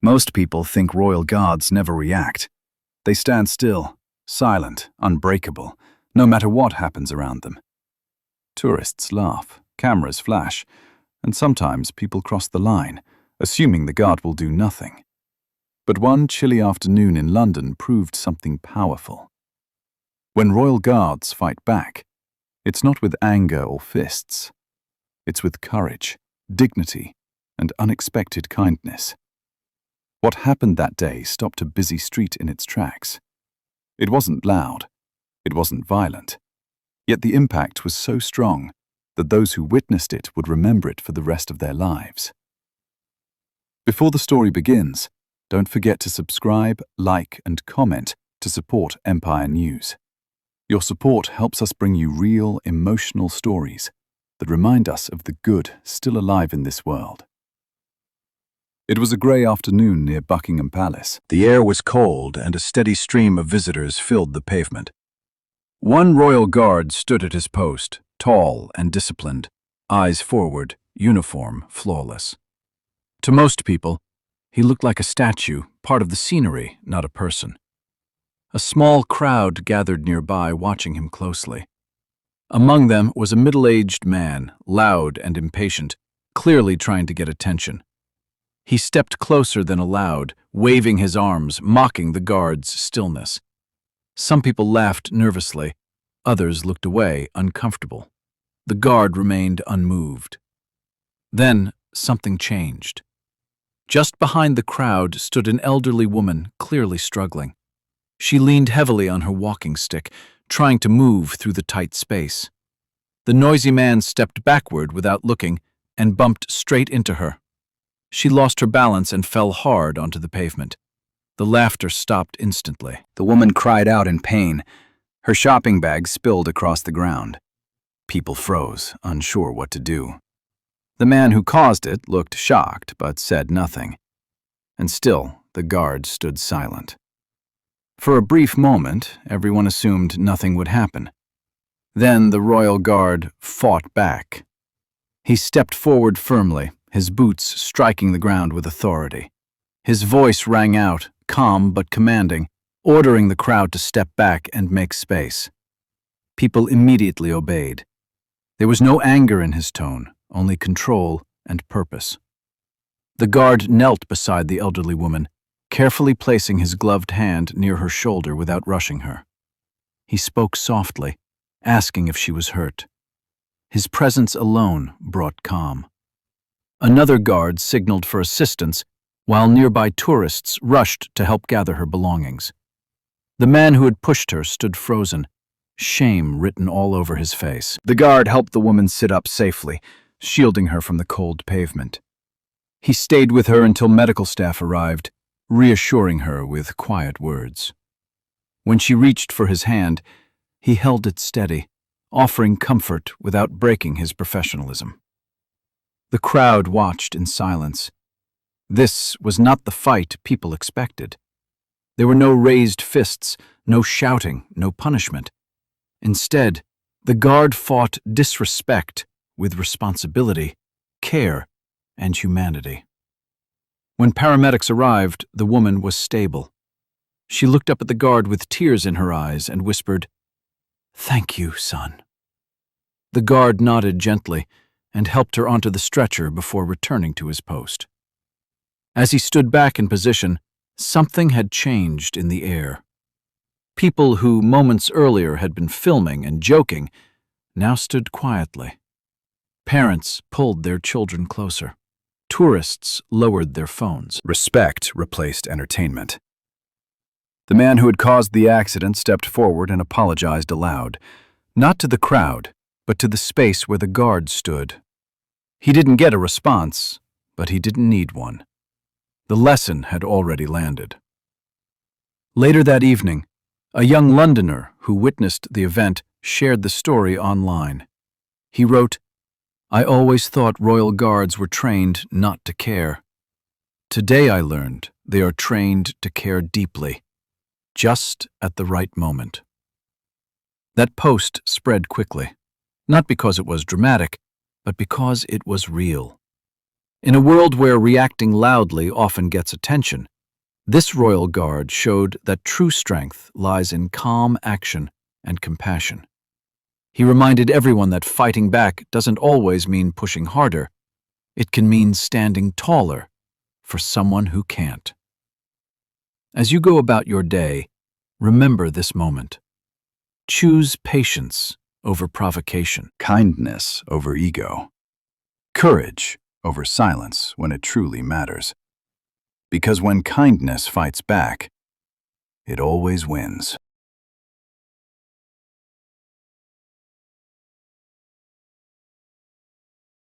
Most people think royal guards never react. They stand still, silent, unbreakable, no matter what happens around them. Tourists laugh, cameras flash, and sometimes people cross the line, assuming the guard will do nothing. But one chilly afternoon in London proved something powerful. When royal guards fight back, it's not with anger or fists. It's with courage, dignity, and unexpected kindness. What happened that day stopped a busy street in its tracks. It wasn't loud. It wasn't violent. Yet the impact was so strong that those who witnessed it would remember it for the rest of their lives. Before the story begins, don't forget to subscribe, like, and comment to support Empire News. Your support helps us bring you real, emotional stories that remind us of the good still alive in this world. It was a grey afternoon near Buckingham Palace. The air was cold and a steady stream of visitors filled the pavement. One royal guard stood at his post, tall and disciplined, eyes forward, uniform flawless. To most people, he looked like a statue, part of the scenery, not a person. A small crowd gathered nearby, watching him closely. Among them was a middle-aged man, loud and impatient, clearly trying to get attention. He stepped closer than allowed, waving his arms, mocking the guard's stillness. Some people laughed nervously. Others looked away, uncomfortable. The guard remained unmoved. Then something changed. Just behind the crowd stood an elderly woman, clearly struggling. She leaned heavily on her walking stick, trying to move through the tight space. The noisy man stepped backward without looking and bumped straight into her. She lost her balance and fell hard onto the pavement. The laughter stopped instantly. The woman cried out in pain. Her shopping bag spilled across the ground. People froze, unsure what to do. The man who caused it looked shocked but said nothing. And still, the guard stood silent. For a brief moment, everyone assumed nothing would happen. Then the royal guard fought back. He stepped forward firmly, his boots striking the ground with authority. His voice rang out, calm but commanding, ordering the crowd to step back and make space. People immediately obeyed. There was no anger in his tone, only control and purpose. The guard knelt beside the elderly woman, carefully placing his gloved hand near her shoulder without rushing her. He spoke softly, asking if she was hurt. His presence alone brought calm. Another guard signaled for assistance, while nearby tourists rushed to help gather her belongings. The man who had pushed her stood frozen, shame written all over his face. The guard helped the woman sit up safely, shielding her from the cold pavement. He stayed with her until medical staff arrived, reassuring her with quiet words. When she reached for his hand, he held it steady, offering comfort without breaking his professionalism. The crowd watched in silence. This was not the fight people expected. There were no raised fists, no shouting, no punishment. Instead, the guard fought disrespect with responsibility, care, and humanity. When paramedics arrived, the woman was stable. She looked up at the guard with tears in her eyes and whispered, "Thank you, son." The guard nodded gently and helped her onto the stretcher before returning to his post. As he stood back in position, something had changed in the air. People who moments earlier had been filming and joking now stood quietly. Parents pulled their children closer. Tourists lowered their phones. Respect replaced entertainment. The man who had caused the accident stepped forward and apologized aloud, not to the crowd, but to the space where the guard stood. He didn't get a response, but he didn't need one. The lesson had already landed. Later that evening, a young Londoner who witnessed the event shared the story online. He wrote, "I always thought royal guards were trained not to care. Today I learned they are trained to care deeply, just at the right moment." That post spread quickly, not because it was dramatic, but because it was real. In a world where reacting loudly often gets attention, this royal guard showed that true strength lies in calm action and compassion. He reminded everyone that fighting back doesn't always mean pushing harder. It can mean standing taller for someone who can't. As you go about your day, remember this moment. Choose patience over provocation, kindness over ego, courage over silence when it truly matters. Because when kindness fights back, it always wins.